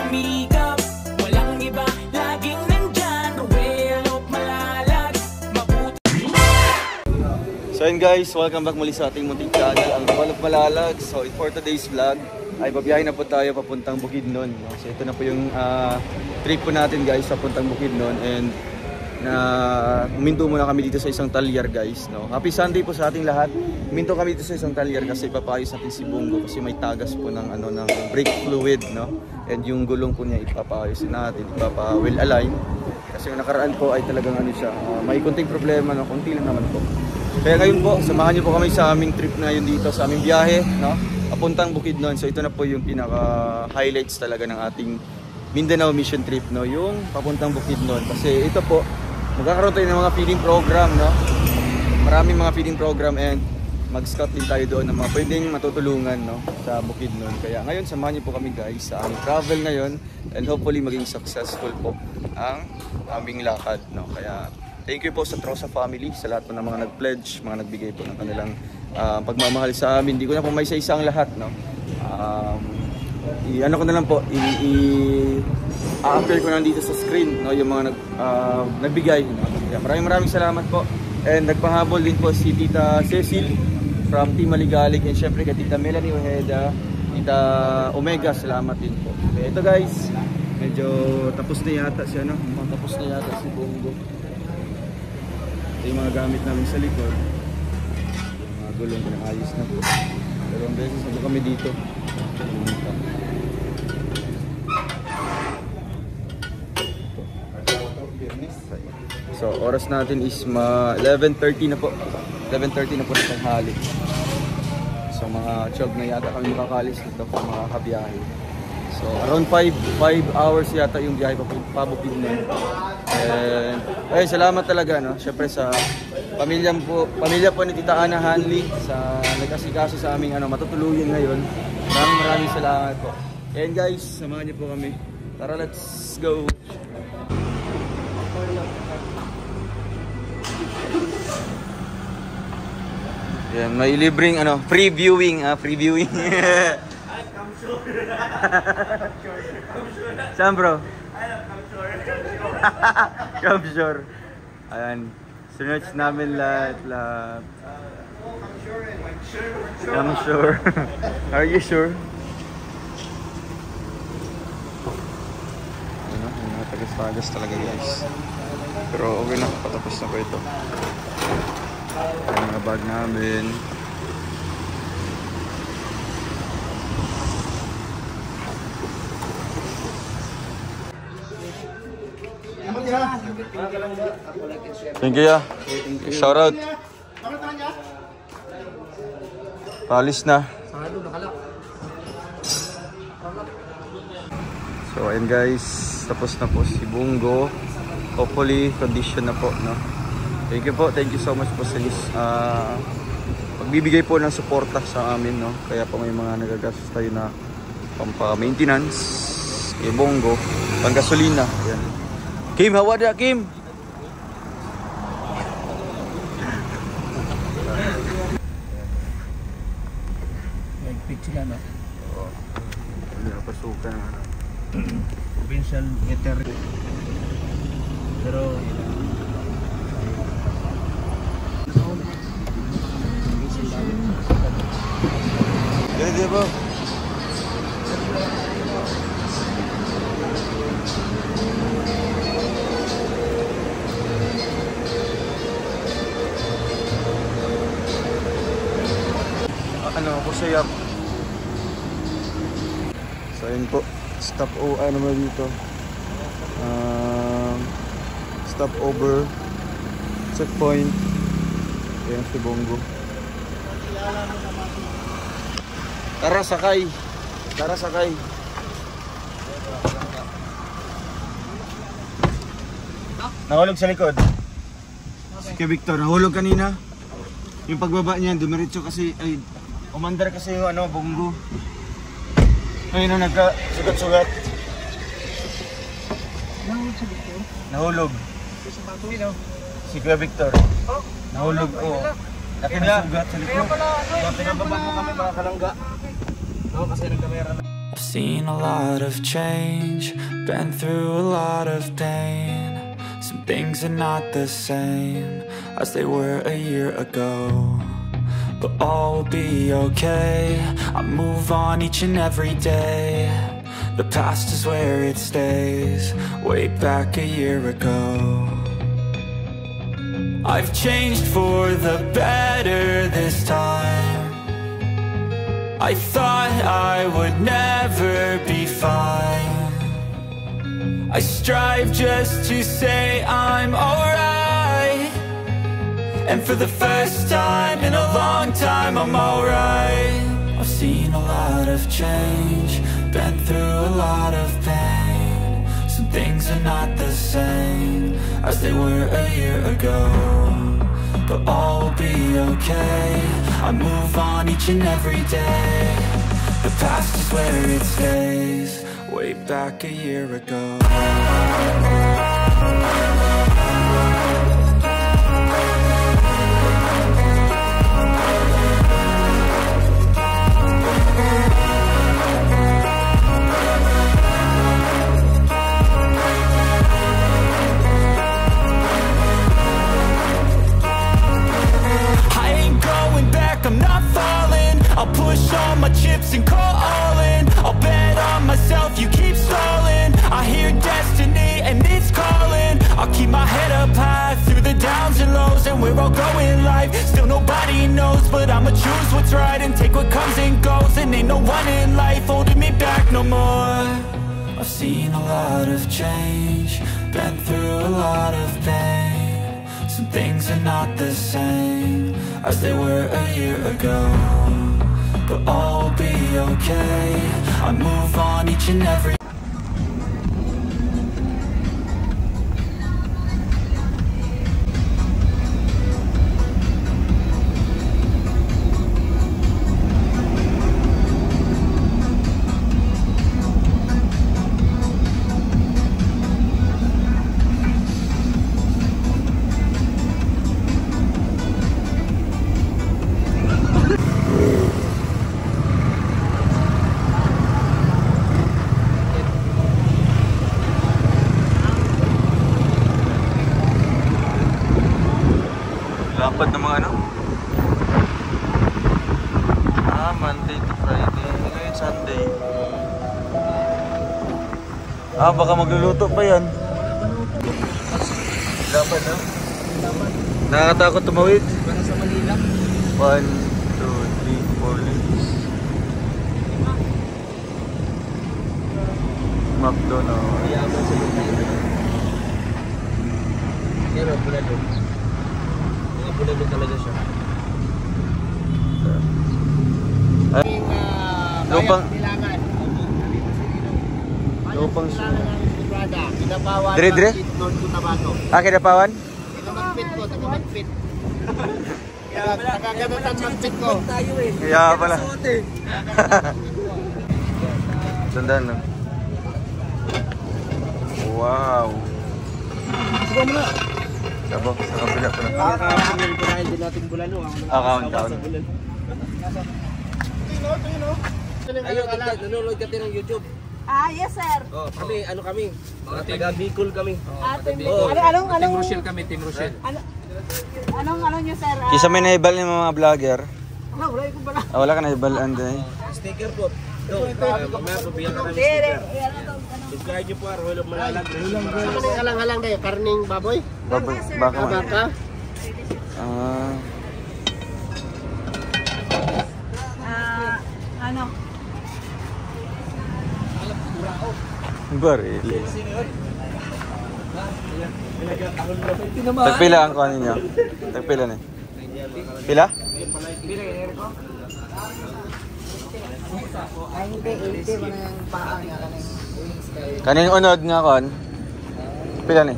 sumikap, walang iba, laging nandyan. Ruel, malalag, mabuti. So yun guys, welcome back muli sa ating munting channel, ang Ruel of Malalag. So for today's vlog, ay babiyahin na po tayo papuntang Bukidnon, no? So ito na po yung trip po natin guys, papuntang Bukidnon. And huminto muna kami dito sa isang talyar guys, no? Happy Sunday po sa ating lahat. Huminto kami dito sa isang talyar kasi ipapayos natin si Bongo kasi may tagas po ng ng brake fluid, no? And yung gulong po niya ipapayos natin, ipapa-well align. Kasi yung nakaraan po ay talagang siya, may konting problema, no? Konti lang naman po. Kaya ngayon po, samahan niyo po kami sa aming trip na yun dito, sa aming biyahe, no? Papuntang Bukidnon. So ito na po yung pinaka-highlights talaga ng ating Mindanao mission trip, no? Yung papuntang Bukidnon. Kasi ito po, magkakaroon tayo ng mga feeding program, no? Maraming mga feeding program and mag-scout din tayo doon ng mga pwedeng matutulungan, no? Sa Bukidnon. Kaya ngayon, samahan niyo po kami guys sa aming travel ngayon and hopefully maging successful po ang aming lakad, no? Kaya thank you po sa Trosa family, sa lahat po ng mga nag-pledge, mga nagbigay po ng kanilang pagmamahal sa amin. Hindi ko na po may isa-isa ang lahat, no? Ano ko na lang po, i-appear ko na dito sa screen, no, yung mga nagbigay, no? Kaya maraming salamat po. And nagpahabol din po si Tita Cecil from Team Maligalig, and syempre kay Tita Melanie Ojeda, Tita Omega, salamat din po. Kaya ito guys, medyo tapos na yata siya, no? Tapos na yata si Bongo. Ito yung mga gamit namin sa likod. Yung mga gulong ko ayos na po. Pero ang beses na po kami dito. So oras natin is 11:30 na po. 11:30 na po ng tanghali. So mga 12 na yata kami makakalis dito po, mga kabiyahe. So around 5 hours yata yung biyahe pabukidnon. And ay salamat talaga, no? Syempre sa pamilya po ni Tita Ana Hanley sa nag-asikaso sa aming matutuluyan ngayon. Maraming salamat po. And guys, samahan niyo po kami. Tara, let's go. Yan, may libreng free viewing, free viewing. Saan bro? Come sure. Ayan, search namin lahat. Come sure. Are you sure? Mga tagas-tagas talaga guys. Pero okay na, patapos na po ito. Ayan mga bag namin. Thank you ya. Shout out. Palis na. So ayun guys, tapos na po si Bongo. Hopefully condition na po, no? Thank you so much po sa pagbibigay po ng suporta sa amin, no? Kaya po may mga nagagastos tayo na pampa-maintenance kay Bongo, pang-gasolina. Ayan. Kim, hawa na Kim! Nag-pick sila, no? Oo. Hindi na pasukan ng Provincial meter. Pero Ganda po. Ako sayap. So yun po, stop dito, stop over checkpoint. Ayan si Bongo. Tara sakay. Nahulog sa likod si Victor, nahulog kanina. Yung pagbaba niya dumiretso kasi umandar kasi yung Bongo. Ayun na nagka-sugat-sugat. Nahulog. Si Kuya Victor. Nahulog ko. Laki na sugat sa likod. Pinababa mo kami mga kalangga. Kasi nagkamera na. seen a lot of change, been through a lot of pain. Some things are not the same as they were a year ago, but all will be okay. I move on each and every day. The past is where it stays, way back a year ago. I've changed for the better this time. I thought I would never be fine. I strive just to say I'm alright, and for the first time in a long time I'm alright. I've seen a lot of change, been through a lot of pain. Some things are not the same as they were a year ago, but all will be okay. I move on each and every day. The past is where it stays, way back a year ago. I'm not falling, I'll push all my chips and call all in. I'll bet on myself, you keep stalling. I hear destiny and it's calling. I'll keep my head up high through the downs and lows, and we're all going life. Still nobody knows, but I'ma choose what's right and take what comes and goes. And ain't no one in life holding me back no more. I've seen a lot of change, been through a lot of pain. Some things are not the same as they were a year ago, but all will be okay. I move on each and every. Lapad ng mga ano? Monday to Friday. Ngayon Sunday. Baka magluluto pa yan. Lapad na? Nakakatakot tumawid? Para sa Manila. 1, 2, 3, 4 lanes. McDonald's. Yaman sa Manila. Pero bulalo. Bulalo talaga siya. Lupang Lupang Dire? Kinapawan? Taga-magpit ko, taga-magpit. Taga-gabatan magpit ko. Kaya pala. Tandaan lang. Wow. Sige mo na. Sabo, sa kabila pala. Pinahin din natin bulalo. Count. Ayun, nanonood ka din ng YouTube. Yes sir. Oh, kami? Taga Bicol kami. Team Rochelle kami, Team Rochelle. Anong nyo sir? Kisa may naibal ng mga vlogger. Wala ko pala. Wala ka naibalan din. Sticker po. Mamaya po biyan kami sticker. Subscribe nyo po, Arroyo Malalag. Halang-halang kayo, karning baboy? Baka man. Baka? Ano? Barili. Tagpila ang kuha ninyo? Tagpila na. Pila? Kaning unod nga kon? Pila ni?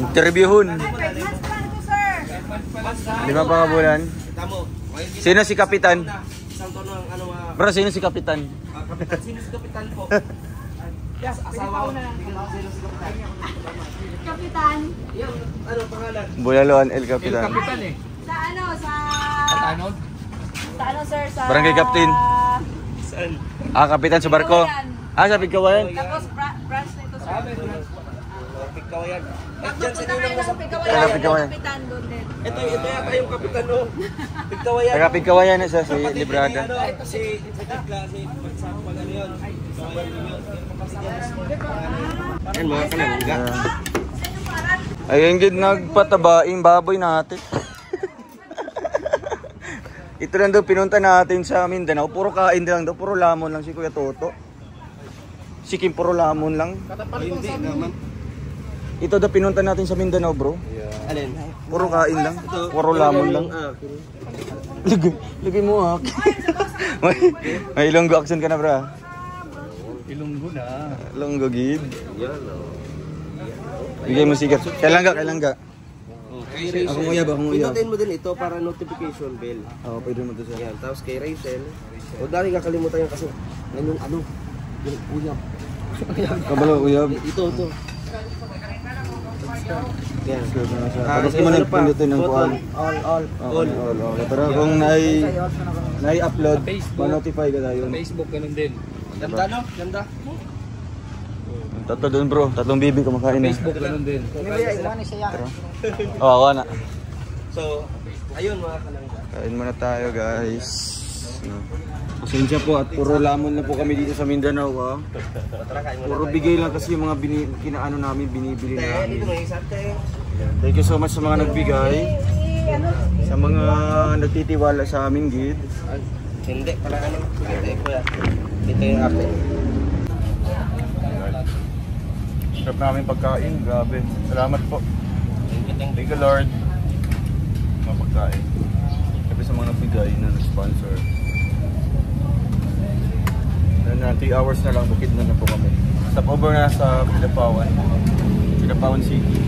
Interviewhun. 5 pa nga bulan. Sino si Kapitan? isang tono ang ano mga... Bro, sino si Kapitan? Kapitan, sino si Kapitan po? Yes, asawa ko. Sino si Kapitan? Kapitan. Yung ano pangalan? Bulaloan El Kapitan. Kapitan eh. Sa ano, sa... Ano? Sa ano, sir, sa... Barangay Captain. Saan? Kapitan sa barko. Sa Pigkawayan. Tapos, branch na ito, sir. Pigkawayan. Tapos, punta kayo ng Pigkawayan. Pigkawayan. Kapitan doon din. Ito yata yung Kapitan oh. Pigkawayan. Taga Pigkawayan na siya, si Librada. Si Tikla, si Magsapag ano yun. Ayan mga kalangga. Ayun gid nagpatabaing baboy natin. Ito lang daw pinunta natin sa Mindanao. Puro kain lang daw, puro lamon lang si Kuya Toto. Si Kim puro lamon lang. Hindi naman. Ito daw pinunta natin sa Mindanao, bro. Alin? Puro kain lang, puro lamon lang. Lagay mo ha. May Ilonggo accent ka na, bro. Ilonggo na. Ilonggo gid. Yan Bigay mo sigat. Kailan ka? Kay Rachel. Ako nguyab. Pinutin mo din ito para notification bell. Oo, pwede mo to sa. Yan. Tapos kay Rachel. O dali kakalimutan yan kasi yan yung ano. Yung uyab. Kabalo, uyab. Ito. Yan. Tapos mo na pindutin ng kuan. All. Okay. Pero kung nai-upload, ma-notify ka tayo. Facebook ganun din. Ganda no? Ganda. Tatlo doon, bro. Tatlong bibig kumakain na. Facebook ganun din. Oo, na. So, ayun mga kalangga. Kain muna tayo, guys. Pasensya po at puro lamon na po kami dito sa Mindanao, ha. Puro bigay lang kasi yung mga kinaano namin, binibili namin. Thank you so much sa mga nagbigay. Sa mga nagtitiwala sa amin, gid. Hindi, pala ano. Ito yung akin. Sarap namin pagkain, grabe. Salamat po. Thank you, Lord. Mga pagkain. Sabi sa mga nagbigay na nag-sponsor. Na 3 hours na lang, bukid na po kami. Stop over na sa Kidapawan City.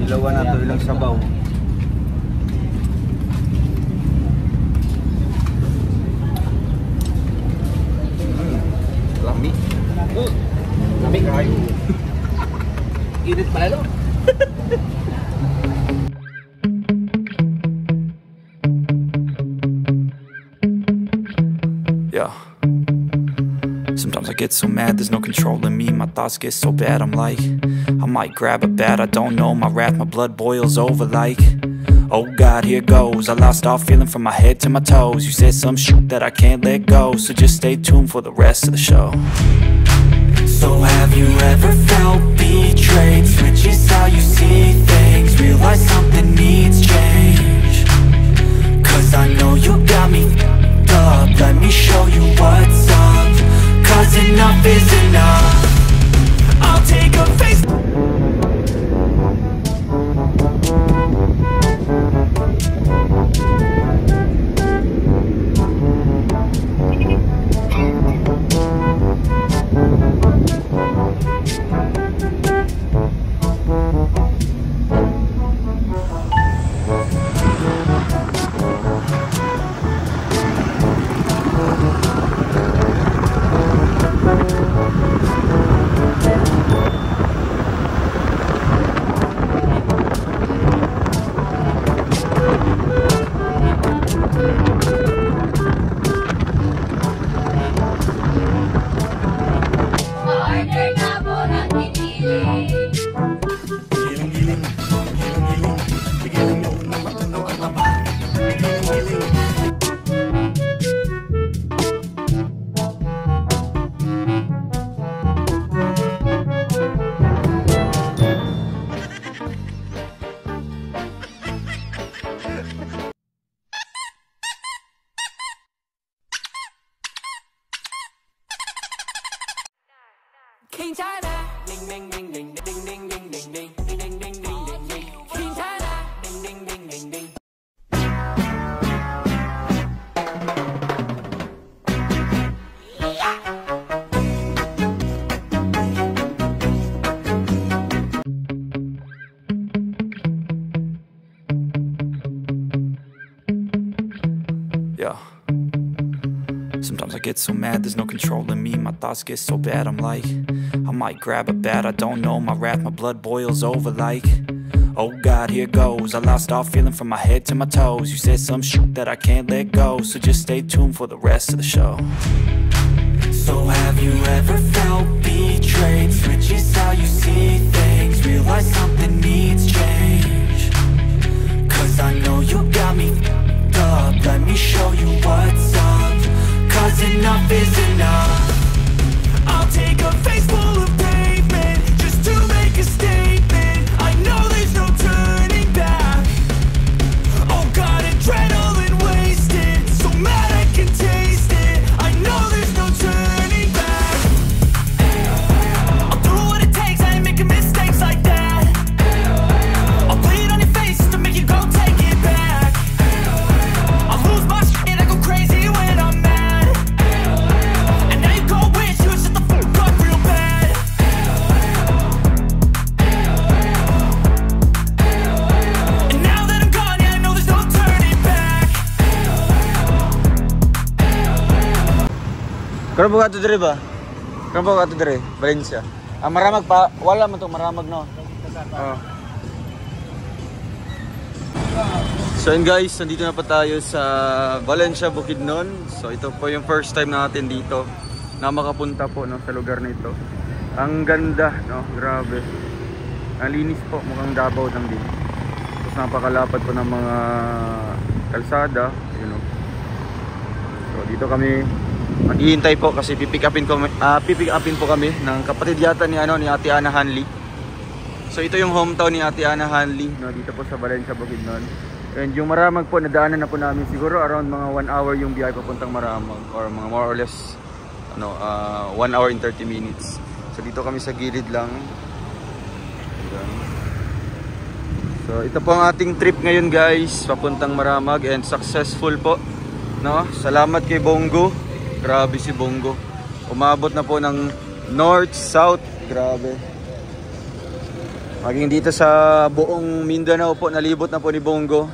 Ilawan na ito, ilang sabaw. Lami. Lami kayo. Init pala no? Yeah. Sometimes I get so mad, there's no controlling me. My thoughts get so bad, I'm like, I might grab a bat, I don't know. My wrath, my blood boils over like, oh God, here goes. I lost all feeling from my head to my toes. You said some shit that I can't let go, so just stay tuned for the rest of the show. So have you ever felt betrayed? Switches how you see things, realize something needs change. Cause I know you got me f***ed up. Let me show you what's up. Cause enough is enough. I'll take a face. King China, ding ding ding ding ding ding ding ding ding ding ding ding ding ding. King China, ding ding ding ding ding. Sometimes I get so mad, there's no controlling me. My thoughts get so bad, I'm like, I might grab a bat, I don't know. My wrath, my blood boils over like, oh God, here goes. I lost all feeling from my head to my toes. You said some shit that I can't let go, so just stay tuned for the rest of the show. So have you ever felt betrayed? Switches how you see things, realize something needs change. Cause I know you got me f***ed up. Let me show you what's up. Cause enough is enough. I'll take a face full of pavement just to make a statement. I know there's no turning back. Oh God, adrenaline wasted, so mad I can taste it. I know there's no turning back. I'll do what it takes, I ain't making mistakes like that. I'll bleed on your face to make you go take it back. I'll lose my shit, I go crazy when I'm mad. And now you go wish you would shut the fuck up real bad. And now that I'm gone, yeah, I know there's no turning back. Karo po ato dire ba? Karo po ato dire, Valencia. Ah, maramag pa, wala man to maramag no. Oh. So yun guys, nandito na pa tayo sa Valencia, Bukidnon. So ito po yung first time natin dito na makapunta po no, sa lugar na ito. Ang ganda, no? Grabe. Ang linis po, mukhang Davao lang din. Tapos napakalapad po ng mga kalsada, you know. So dito kami maghihintay po kasi pipick upin po kami ng kapatid yata ni ni Ate Ana Hanley. So ito yung hometown ni Ate Ana Hanley, no, dito po sa Valencia, Bukidnon. And yung Maramag po, nadaanan na po namin siguro around mga 1 hour yung biyahe papuntang Maramag, or mga more or less 1 hour and 30 minutes. So dito kami sa gilid lang. So ito po ang ating trip ngayon guys, papuntang Maramag, and successful po, no? Salamat kay Bongo. Grabe si Bongo. Umabot na po ng north, south. Grabe. Maging dito sa buong Mindanao po, nalibot na po ni Bongo.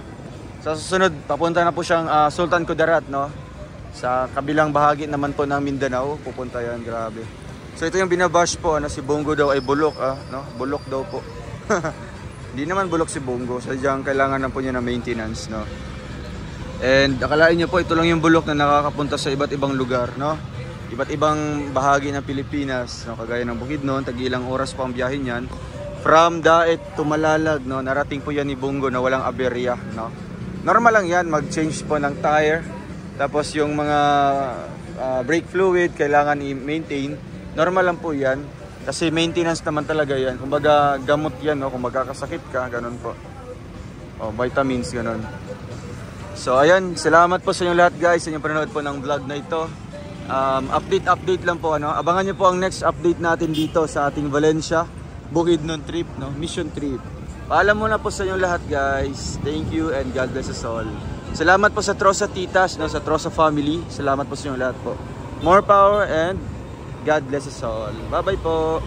Sa susunod, papunta na po siyang Sultan Kudarat, no? Sa kabilang bahagi naman po ng Mindanao, pupunta yan, grabe. So ito yung binabash po, si Bongo daw ay bulok, no? Bulok daw po. Hindi naman bulok si Bongo, sadyang kailangan na po niya ng maintenance, no? And akalain niyo po, ito lang yung bulok na nakakapunta sa iba't ibang lugar, no? Iba't ibang bahagi ng Pilipinas, no? Kagaya ng Bukidnon, tag-ilang oras pa ang biyahe niyan. From Daet to Malalag, no? Narating po yan ni Bongo na walang aberya, no? Normal lang yan, mag-change po ng tire. Tapos yung mga brake fluid, kailangan i-maintain. Normal lang po yan. Kasi maintenance naman talaga yan. Kumbaga gamot yan, no? Kung magkakasakit ka, ganun po. O, vitamins, ganun. So ayan, salamat po sa inyo lahat guys, sa inyong panonood po ng vlog na ito. Update lang po, ano? Abangan nyo po ang next update natin dito sa ating Valencia Bukidnon trip, no? Mission trip. Paalam muna po sa inyo lahat guys. Thank you and God bless us all. Salamat po sa Trosa Titas, no? Sa Trosa family. Salamat po sa inyo lahat po. More power and God bless us all. Bye bye po.